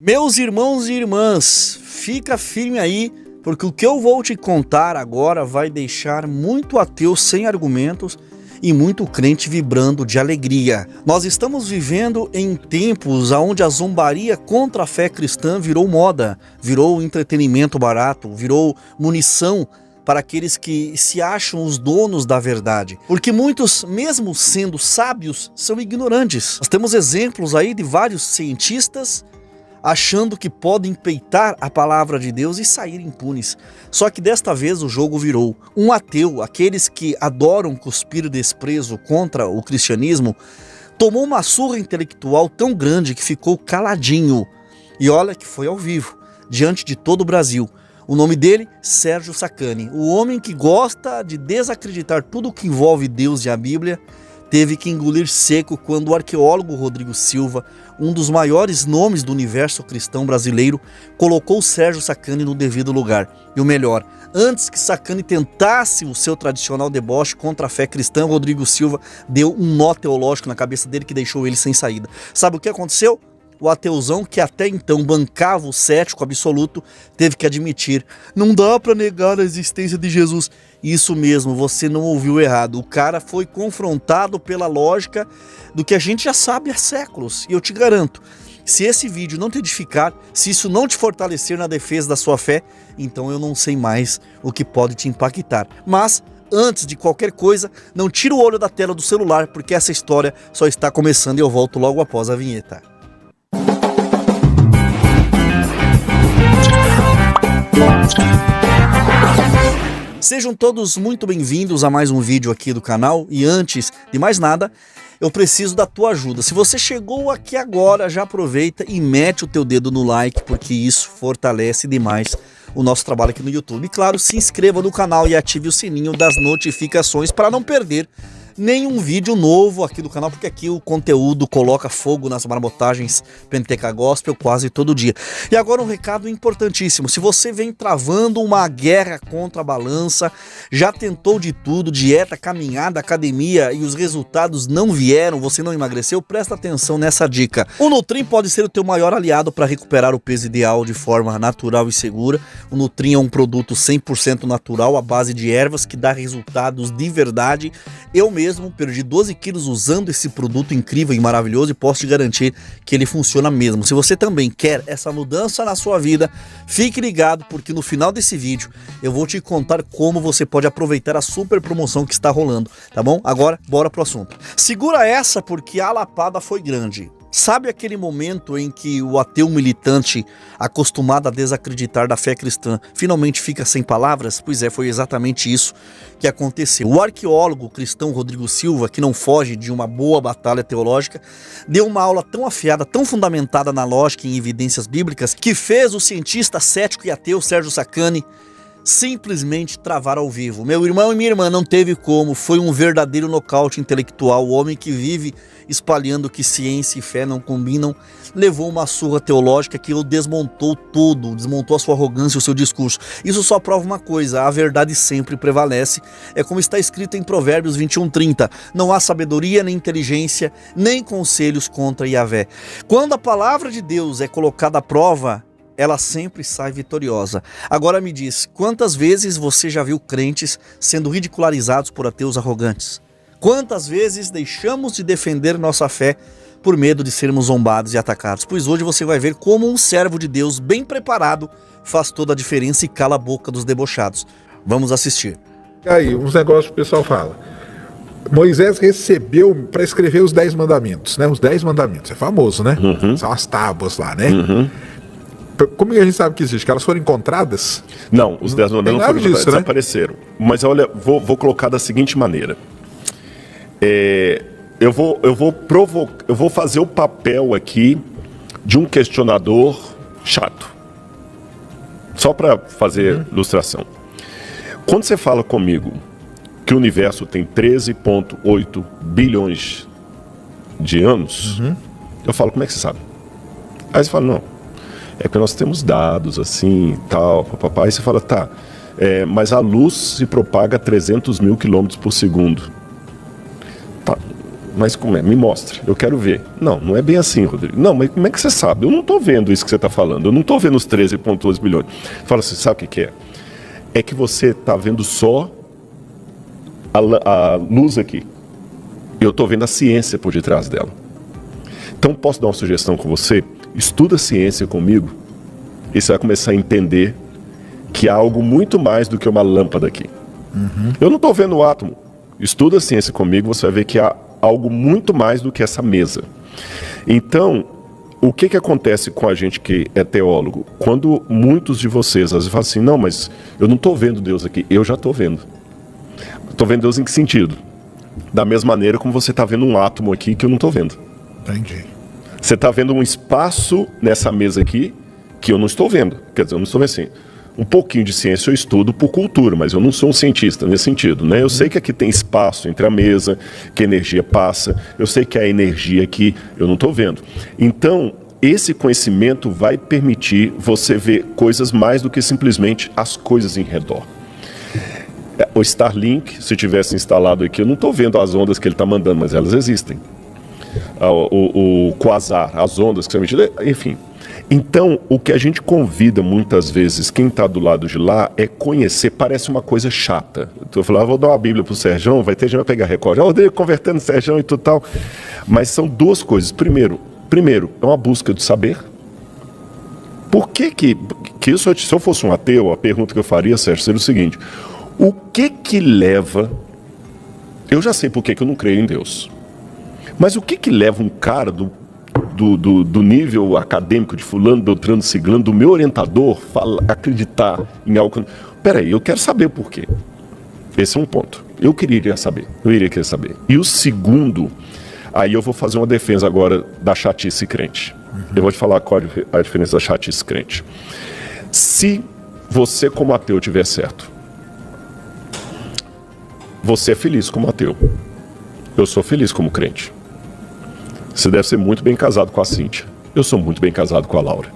Meus irmãos e irmãs, fica firme aí, porque o que eu vou te contar agora vai deixar muito ateu sem argumentos e muito crente vibrando de alegria. Nós estamos vivendo em tempos onde a zombaria contra a fé cristã virou moda, virou entretenimento barato, virou munição para aqueles que se acham os donos da verdade. Porque muitos, mesmo sendo sábios, são ignorantes. Nós temos exemplos aí de vários cientistas achando que podem peitar a palavra de Deus e sair impunes. Só que desta vez o jogo virou. Um ateu, aqueles que adoram cuspir desprezo contra o cristianismo, tomou uma surra intelectual tão grande que ficou caladinho. E olha que foi ao vivo, diante de todo o Brasil. O nome dele, Sérgio Sacani. O homem que gosta de desacreditar tudo que envolve Deus e a Bíblia, teve que engolir seco quando o arqueólogo Rodrigo Silva, um dos maiores nomes do universo cristão brasileiro, colocou Sérgio Sacani no devido lugar. E o melhor, antes que Sacani tentasse o seu tradicional deboche contra a fé cristã, Rodrigo Silva deu um nó teológico na cabeça dele que deixou ele sem saída. Sabe o que aconteceu? O ateuzão, que até então bancava o cético absoluto, teve que admitir: não dá para negar a existência de Jesus. Isso mesmo, você não ouviu errado. O cara foi confrontado pela lógica do que a gente já sabe há séculos. E eu te garanto, se esse vídeo não te edificar, se isso não te fortalecer na defesa da sua fé, então eu não sei mais o que pode te impactar. Mas antes de qualquer coisa, não tira o olho da tela do celular, porque essa história só está começando e eu volto logo após a vinheta. Sejam todos muito bem-vindos a mais um vídeo aqui do canal e antes de mais nada, eu preciso da tua ajuda. Se você chegou aqui agora, já aproveita e mete o teu dedo no like, porque isso fortalece demais o nosso trabalho aqui no YouTube. E claro, se inscreva no canal e ative o sininho das notificações para não perder nenhum vídeo novo aqui do canal, porque aqui o conteúdo coloca fogo nas marmotagens Penteca Gospel quase todo dia. E agora um recado importantíssimo: se você vem travando uma guerra contra a balança, já tentou de tudo, dieta, caminhada, academia, e os resultados não vieram, você não emagreceu, presta atenção nessa dica. O Nutrim pode ser o teu maior aliado para recuperar o peso ideal de forma natural e segura. O Nutrim é um produto 100% natural, à base de ervas, que dá resultados de verdade. Eu mesmo perdi 12 quilos usando esse produto incrível e maravilhoso e posso te garantir que ele funciona mesmo. Se você também quer essa mudança na sua vida, fique ligado, porque no final desse vídeo eu vou te contar como você pode aproveitar a super promoção que está rolando, tá bom? Agora, bora pro assunto. Segura essa, porque a lapada foi grande. Sabe aquele momento em que o ateu militante, acostumado a desacreditar da fé cristã, finalmente fica sem palavras? Pois é, foi exatamente isso que aconteceu. O arqueólogo cristão Rodrigo Silva, que não foge de uma boa batalha teológica, deu uma aula tão afiada, tão fundamentada na lógica e em evidências bíblicas, que fez o cientista cético e ateu Sérgio Sacani simplesmente travar ao vivo. Meu irmão e minha irmã, não teve como, foi um verdadeiro nocaute intelectual. O homem que vive espalhando que ciência e fé não combinam, levou uma surra teológica que o desmontou tudo, desmontou a sua arrogância e o seu discurso. Isso só prova uma coisa: a verdade sempre prevalece. É como está escrito em Provérbios 21:30, não há sabedoria, nem inteligência, nem conselhos contra Yahvé. Quando a palavra de Deus é colocada à prova, ela sempre sai vitoriosa. Agora me diz, quantas vezes você já viu crentes sendo ridicularizados por ateus arrogantes? Quantas vezes deixamos de defender nossa fé por medo de sermos zombados e atacados? Pois hoje você vai ver como um servo de Deus bem preparado faz toda a diferença e cala a boca dos debochados. Vamos assistir. Aí, uns negócios que o pessoal fala. Moisés recebeu para escrever os 10 mandamentos, né? Os 10 mandamentos, é famoso, né? São as tábuas lá, né? Como que a gente sabe que existe? Que elas foram encontradas? Não, os 10 mandamentos não foram encontrados, desapareceram. Mas olha, vou colocar da seguinte maneira. Eu vou fazer o papel aqui de um questionador chato. Só para fazer ilustração. Quando você fala comigo que o universo tem 13,8 bilhões de anos, eu falo: como é que você sabe? Aí você fala: não, é que nós temos dados assim e tal, papapá. Aí você fala: tá, mas a luz se propaga a 300 mil quilômetros por segundo. Tá, Mas como é? Me mostre, eu quero ver. Não, não é bem assim, Rodrigo. Não, mas como é que você sabe? Eu não estou vendo isso que você está falando. Eu não estou vendo os 13,12 bilhões. Fala assim, sabe o que é? É que você está vendo só a luz aqui. Eu estou vendo a ciência por detrás dela. Então, posso dar uma sugestão com você? Estuda ciência comigo e você vai começar a entender que há algo muito mais do que uma lâmpada aqui. Eu não estou vendo o átomo. Estuda a ciência comigo, você vai ver que há algo muito mais do que essa mesa. Então, o que acontece com a gente que é teólogo? Quando muitos de vocês às vezes falam assim, não, mas eu não estou vendo Deus aqui. Eu já estou vendo. Estou vendo Deus em que sentido? Da mesma maneira como você está vendo um átomo aqui que eu não estou vendo. Entendi. Você está vendo um espaço nessa mesa aqui que eu não estou vendo. Quer dizer, eu não estou vendo assim. Um pouquinho de ciência eu estudo por cultura, mas eu não sou um cientista nesse sentido, né? Eu sei que aqui tem espaço entre a mesa, que a energia passa, eu sei que a energia aqui eu não estou vendo. Então, esse conhecimento vai permitir você ver coisas mais do que simplesmente as coisas em redor. O Starlink, se tivesse instalado aqui, eu não estou vendo as ondas que ele está mandando, mas elas existem. O Quasar, as ondas que são emitidas, enfim. Então, o que a gente convida muitas vezes, quem está do lado de lá, é conhecer, parece uma coisa chata. Eu falava, vou dar uma Bíblia pro Serjão, vai ter gente que vai pegar recorde. Eu odeio convertendo o Serjão e tudo tal. Mas são duas coisas. Primeiro, é uma busca de saber. Por que isso, se eu fosse um ateu, a pergunta que eu faria, Sérgio, seria o seguinte: o que leva... Eu já sei por que eu não creio em Deus. Mas o que leva um cara do nível acadêmico de fulano, doutrando, ciclano, do meu orientador, acreditar em algo... Peraí, eu quero saber o porquê. Esse é um ponto. Eu iria querer saber. E o segundo, aí eu vou fazer uma defesa agora da chatice crente. Eu vou te falar qual a diferença da chatice crente. Se você como ateu tiver certo, você é feliz como ateu. Eu sou feliz como crente. Você deve ser muito bem casado com a Cíntia. Eu sou muito bem casado com a Laura.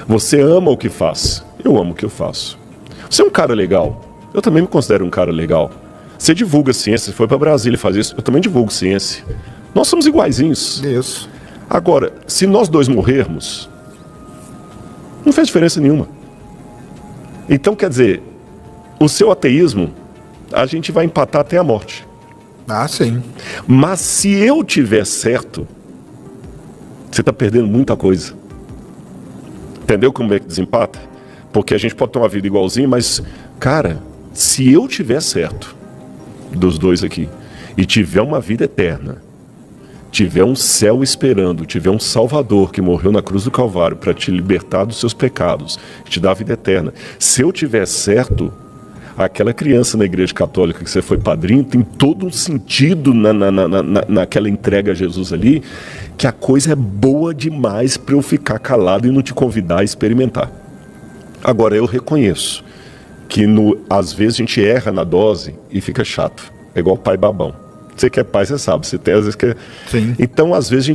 Você ama o que faz. Eu amo o que eu faço. Você é um cara legal. Eu também me considero um cara legal. Você divulga ciência. Você foi para Brasília e faz isso. Eu também divulgo ciência. Nós somos iguaizinhos. Isso. Agora, se nós dois morrermos, não fez diferença nenhuma. Então, quer dizer, o seu ateísmo, a gente vai empatar até a morte. Ah, sim. Mas se eu tiver certo, você está perdendo muita coisa. Entendeu como é que desempata? Porque a gente pode ter uma vida igualzinha, mas, cara, se eu tiver certo, dos dois aqui, e tiver uma vida eterna, tiver um céu esperando, tiver um Salvador que morreu na cruz do Calvário para te libertar dos seus pecados, te dar a vida eterna, se eu tiver certo, aquela criança na igreja católica que você foi padrinho tem todo um sentido naquela entrega a Jesus ali, que a coisa é boa demais para eu ficar calado e não te convidar a experimentar. Agora, eu reconheço que às vezes a gente erra na dose e fica chato. É igual pai babão. Você que é pai, você sabe. Você tem, às vezes, que... Sim. Então, às vezes,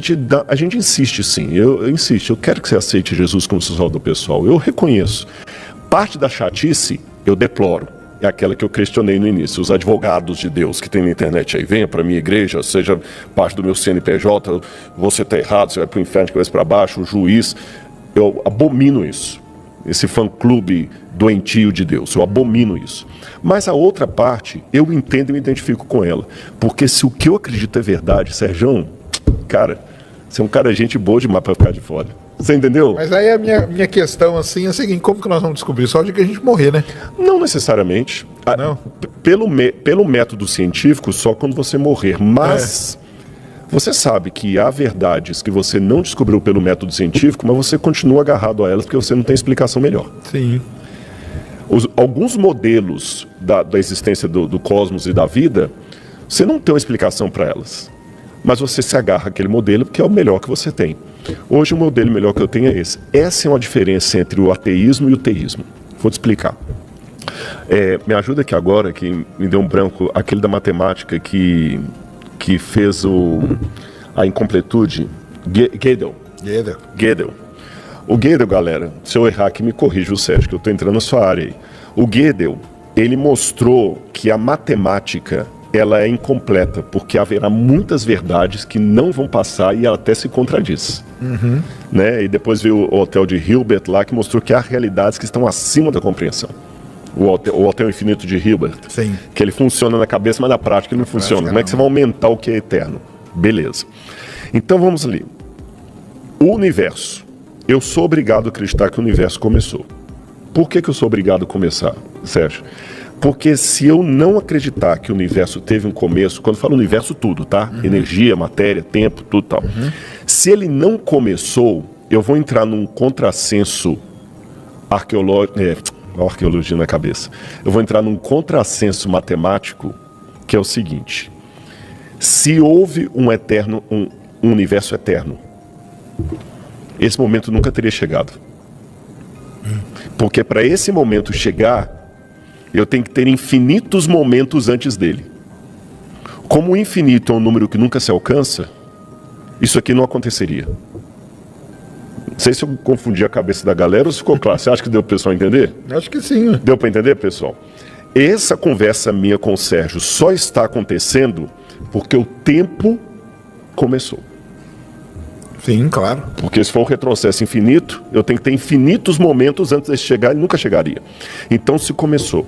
a gente insiste sim. Eu insisto. Eu quero que você aceite Jesus como seu salvador pessoal. Eu reconheço. Parte da chatice, eu deploro. É aquela que eu questionei no início. Os advogados de Deus que tem na internet aí, venha para minha igreja, seja parte do meu CNPJ, você está errado, você vai para o inferno de cabeça para baixo, o juiz. Eu abomino isso. Esse fã-clube doentio de Deus. Eu abomino isso. Mas a outra parte, eu entendo e me identifico com ela. Porque se o que eu acredito é verdade, Serjão, cara, você é um cara gente boa demais para ficar de fora. Você entendeu? Mas aí a minha questão assim é a seguinte: como que nós vamos descobrir? Só de que a gente morrer, né? Não necessariamente. Não? Pelo método científico, só quando você morrer. Mas você sabe que há verdades que você não descobriu pelo método científico, mas você continua agarrado a elas porque você não tem explicação melhor. Sim. Alguns modelos da existência do cosmos e da vida, você não tem uma explicação para elas. Mas você se agarra àquele modelo porque é o melhor que você tem. Hoje o modelo melhor que eu tenho é esse. Essa é uma diferença entre o ateísmo e o teísmo. Vou te explicar. Me ajuda aqui agora, que me deu um branco, aquele da matemática que fez a incompletude. Gödel. O Gödel, galera, se eu errar aqui me corrija o Sérgio, que eu estou entrando na sua área aí. O Gödel, ele mostrou que a matemática ela é incompleta, porque haverá muitas verdades que não vão passar e ela até se contradiz. Né? E depois veio o Hotel de Hilbert lá, que mostrou que há realidades que estão acima da compreensão. O Hotel Infinito de Hilbert. Sim. Que ele funciona na cabeça, mas na prática ele não funciona. Como é que você vai aumentar o que é eterno? Beleza. Então vamos ali. O universo. Eu sou obrigado a acreditar que o universo começou. Por que eu sou obrigado a começar, Sérgio? Porque se eu não acreditar que o universo teve um começo, quando eu falo universo, tudo, tá? Energia, matéria, tempo, tudo tal. Se ele não começou, eu vou entrar num contrassenso arqueológico. Arqueologia na cabeça. Eu vou entrar num contrassenso matemático, que é o seguinte: se houve um universo eterno, esse momento nunca teria chegado. Porque para esse momento chegar, eu tenho que ter infinitos momentos antes dele. Como o infinito é um número que nunca se alcança, isso aqui não aconteceria. Não sei se eu confundi a cabeça da galera ou se ficou claro. Você acha que deu para o pessoal entender? Acho que sim. Deu para entender, pessoal? Essa conversa minha com o Sérgio só está acontecendo porque o tempo começou. Sim, claro. Porque se for um retrocesso infinito, eu tenho que ter infinitos momentos antes de chegar e nunca chegaria. Então se começou.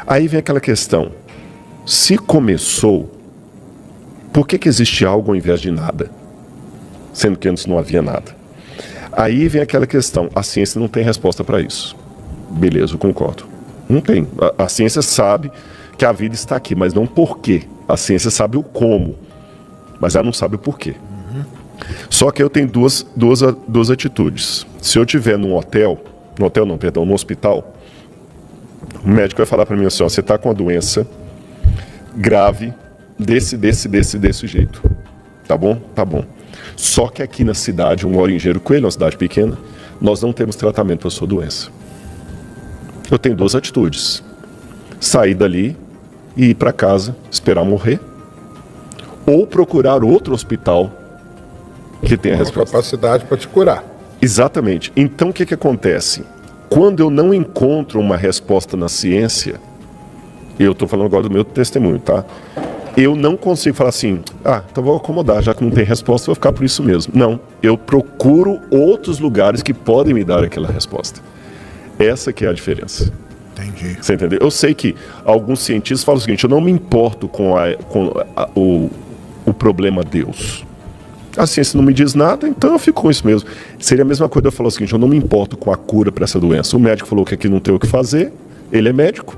Aí vem aquela questão. Se começou, por que existe algo ao invés de nada? Sendo que antes não havia nada. Aí vem aquela questão. A ciência não tem resposta para isso. Beleza, eu concordo. Não tem. A ciência sabe que a vida está aqui, mas não por quê. A ciência sabe o como, mas ela não sabe o porquê. Só que eu tenho duas atitudes. Se eu estiver num no hospital, o médico vai falar para mim assim, ó, você está com uma doença grave desse jeito. Tá bom? Tá bom. Só que aqui na cidade, eu moro em Engenheiro Coelho, uma cidade pequena, nós não temos tratamento para a sua doença. Eu tenho duas atitudes. Sair dali e ir para casa, esperar morrer, ou procurar outro hospital que tem a resposta. Capacidade para te curar. Exatamente. Então o que acontece? Quando eu não encontro uma resposta na ciência, eu estou falando agora do meu testemunho, tá? Eu não consigo falar assim, então vou acomodar, já que não tem resposta, vou ficar por isso mesmo. Não, eu procuro outros lugares que podem me dar aquela resposta. Essa que é a diferença. Entendi. Você entendeu? Eu sei que alguns cientistas falam o seguinte, eu não me importo com o problema Deus. A ciência não me diz nada, então eu fico com isso mesmo. Seria a mesma coisa eu falar o seguinte, eu não me importo com a cura para essa doença. O médico falou que aqui não tem o que fazer, ele é médico.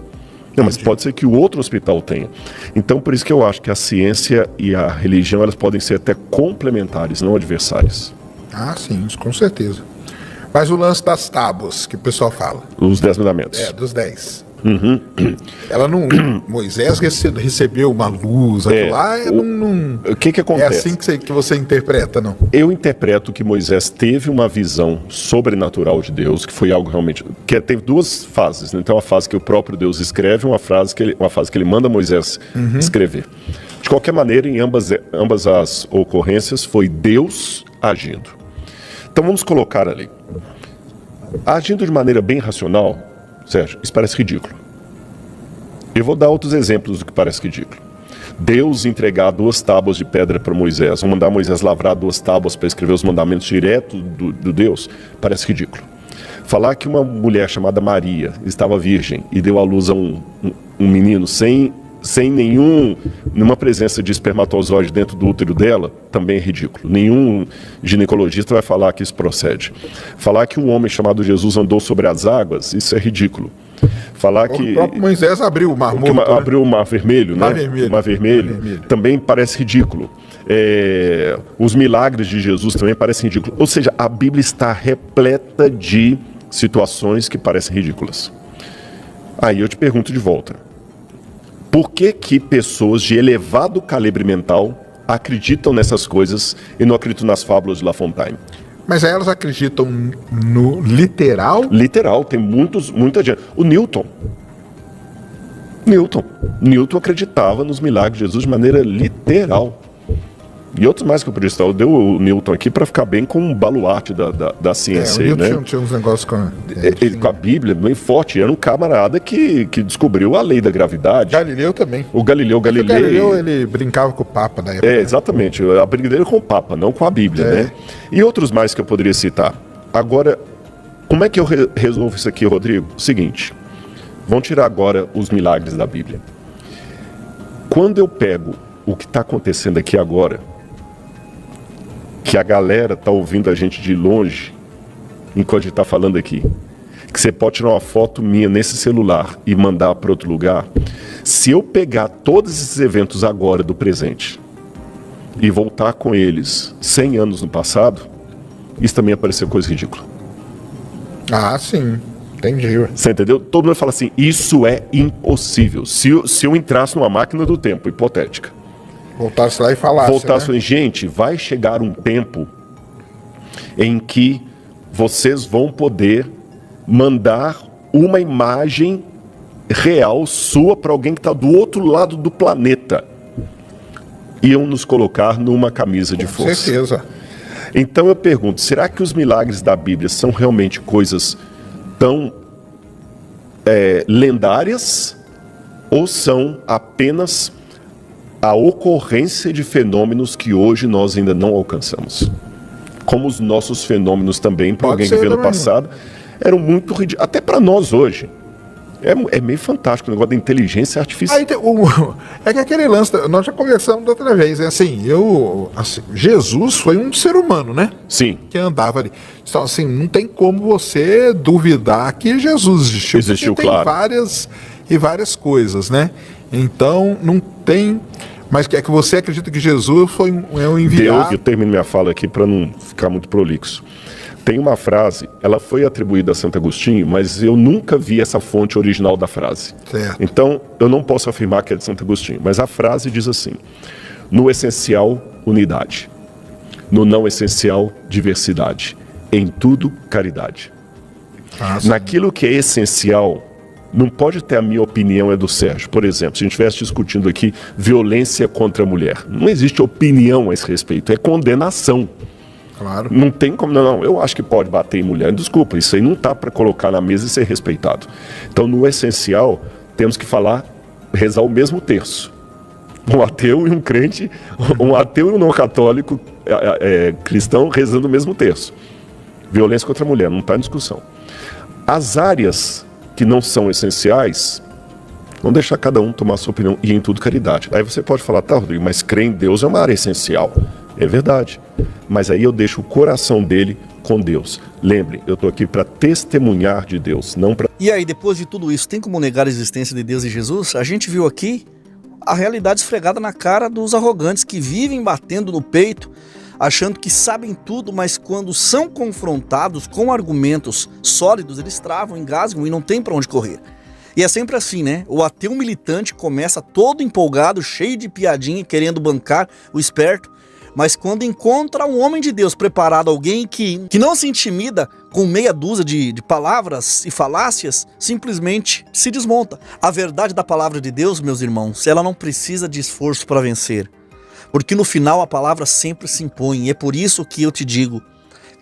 Não, mas pode ser que o outro hospital tenha. Então, por isso que eu acho que a ciência e a religião, elas podem ser até complementares, não adversárias. Ah, sim, isso com certeza. Mas o lance das tábuas, que o pessoal fala. Os 10 mandamentos. Dos 10. Ela não... Moisés recebeu uma luz, aquilo lá, o que acontece? É assim que você interpreta, não? Eu interpreto que Moisés teve uma visão sobrenatural de Deus, que foi algo realmente... Teve duas fases, né? Então, uma fase que o próprio Deus escreve, uma fase que ele manda Moisés escrever. De qualquer maneira, em ambas as ocorrências, foi Deus agindo. Então, vamos colocar ali. Agindo de maneira bem racional, Sérgio, isso parece ridículo. Eu vou dar outros exemplos do que parece ridículo. Deus entregar 2 tábuas de pedra para Moisés, ou mandar Moisés lavrar 2 tábuas para escrever os mandamentos direto do Deus, parece ridículo. Falar que uma mulher chamada Maria estava virgem e deu à luz a um menino sem nenhuma presença de espermatozoide dentro do útero dela, também é ridículo. Nenhum ginecologista vai falar que isso procede. Falar que um homem chamado Jesus andou sobre as águas, isso é ridículo. Falar que o próprio Moisés abriu o Mar Morto, abriu o Mar Vermelho, Mar né? Vermelho. Mar Vermelho também parece ridículo. Os milagres de Jesus também parecem ridículos. Ou seja, a Bíblia está repleta de situações que parecem ridículas. Aí eu te pergunto de volta. Por que pessoas de elevado calibre mental acreditam nessas coisas e não acreditam nas fábulas de La Fontaine? Mas elas acreditam no literal? Literal, tem muita gente. O Newton acreditava nos milagres de Jesus de maneira literal. E outros mais que eu podia citar. Eu dei o Newton aqui para ficar bem com um baluarte da ciência. O Newton né? tinha uns negócios com... Ele, com a Bíblia, bem forte. Era um camarada que descobriu a lei da gravidade. Galileu também. O Galileu O Galileu, ele brincava com o Papa da época. Exatamente. A briga dele com o Papa, não com a Bíblia, né? E outros mais que eu poderia citar. Agora, como é que eu resolvo isso aqui, Rodrigo? Seguinte, vamos tirar agora os milagres da Bíblia. Quando eu pego o que está acontecendo aqui agora, que a galera está ouvindo a gente de longe, enquanto a gente está falando aqui, que você pode tirar uma foto minha nesse celular e mandar para outro lugar, se eu pegar todos esses eventos agora do presente e voltar com eles 100 anos no passado, isso também ia parecer coisa ridícula. Ah, sim. Entendi. Você entendeu? Todo mundo fala assim, isso é impossível. Se eu entrasse numa máquina do tempo, hipotética, voltasse lá e falasse, voltasse e falasse, gente, vai chegar um tempo em que vocês vão poder mandar uma imagem real sua para alguém que está do outro lado do planeta. Iam nos colocar numa camisa de força. Com certeza. Então eu pergunto, será que os milagres da Bíblia são realmente coisas tão lendárias ou são apenas a ocorrência de fenômenos que hoje nós ainda não alcançamos? Como os nossos fenômenos também, para alguém que veio no passado, eram muito ridículos. Até para nós hoje. É meio fantástico o negócio da inteligência artificial. Aí, é que aquele lance, nós já conversamos da outra vez, Jesus foi um ser humano, né? Sim. Que andava ali. Então, assim, não tem como você duvidar que Jesus existiu. Existiu, tem claro. várias coisas, né? Então, não tem... Mas é que você acredita que Jesus foi um enviado... Eu termino minha fala aqui para não ficar muito prolixo. Tem uma frase, ela foi atribuída a Santo Agostinho, mas eu nunca vi essa fonte original da frase. Certo. Então, eu não posso afirmar que é de Santo Agostinho, mas a frase diz assim: no essencial, unidade. No não essencial, diversidade. Em tudo, caridade. Naquilo que é essencial, não pode ter a minha opinião, é do Sérgio. Por exemplo, se a gente estivesse discutindo aqui violência contra a mulher, não existe opinião a esse respeito, é condenação. Claro. Não tem como, não, eu acho que pode bater em mulher, desculpa, isso aí não tá para colocar na mesa e ser respeitado. Então, no essencial, temos que rezar o mesmo terço. Um ateu e um crente, um ateu e um não católico cristão rezando o mesmo terço. Violência contra a mulher, não está em discussão. As áreas que não são essenciais, vamos deixar cada um tomar a sua opinião e em tudo caridade. Aí você pode falar, tá, Rodrigo, mas crer em Deus é uma área essencial. É verdade, mas aí eu deixo o coração dele com Deus. Lembre, eu estou aqui para testemunhar de Deus, não para... E aí, depois de tudo isso, tem como negar a existência de Deus e Jesus? A gente viu aqui a realidade esfregada na cara dos arrogantes que vivem batendo no peito, achando que sabem tudo, mas quando são confrontados com argumentos sólidos, eles travam, engasgam e não tem para onde correr. E é sempre assim, né? O ateu militante começa todo empolgado, cheio de piadinha, querendo bancar o esperto, mas quando encontra um homem de Deus preparado, alguém que não se intimida com meia dúzia de palavras e falácias, simplesmente se desmonta. A verdade da palavra de Deus, meus irmãos, ela não precisa de esforço para vencer. Porque no final a palavra sempre se impõe. E é por isso que eu te digo,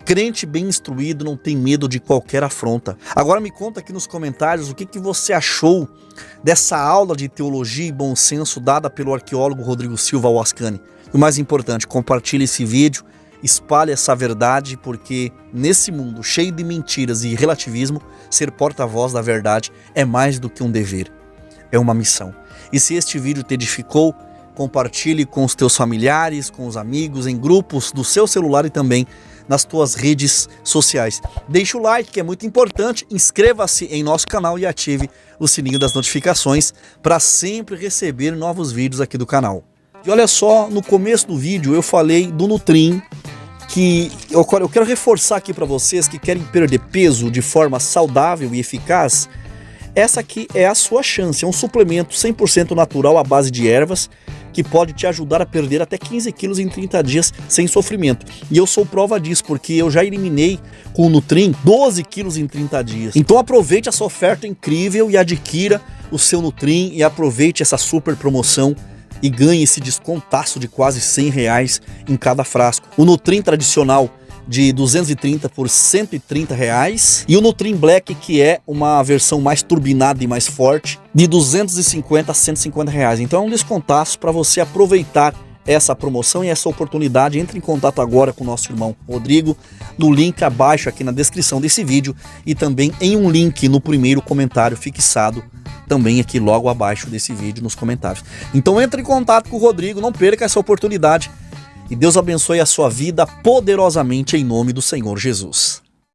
crente bem instruído não tem medo de qualquer afronta. Agora me conta aqui nos comentários o que você achou dessa aula de teologia e bom senso dada pelo arqueólogo Rodrigo Silva Wascani. E o mais importante, compartilhe esse vídeo, espalhe essa verdade, porque nesse mundo cheio de mentiras e relativismo, ser porta-voz da verdade é mais do que um dever, é uma missão. E se este vídeo te edificou, compartilhe com os teus familiares, com os amigos, em grupos do seu celular e também nas tuas redes sociais. Deixe o like, que é muito importante, inscreva-se em nosso canal e ative o sininho das notificações para sempre receber novos vídeos aqui do canal. E olha só, no começo do vídeo eu falei do Nutrim, que eu quero reforçar aqui para vocês que querem perder peso de forma saudável e eficaz. Essa aqui é a sua chance, é um suplemento 100% natural à base de ervas, que pode te ajudar a perder até 15 quilos em 30 dias sem sofrimento. E eu sou prova disso, porque eu já eliminei com o Nutrim 12 quilos em 30 dias. Então aproveite essa oferta incrível e adquira o seu Nutrim e aproveite essa super promoção e ganhe esse descontaço de quase R$100 em cada frasco. O Nutrim tradicional de 230 por R$130 e o Nutrim Black, que é uma versão mais turbinada e mais forte, de 250 a R$150. Então é um descontaço para você aproveitar essa promoção e essa oportunidade. Entre em contato agora com o nosso irmão Rodrigo no link abaixo aqui na descrição desse vídeo e também em um link no primeiro comentário fixado também aqui logo abaixo desse vídeo nos comentários. Então entre em contato com o Rodrigo, não perca essa oportunidade e Deus abençoe a sua vida poderosamente em nome do Senhor Jesus.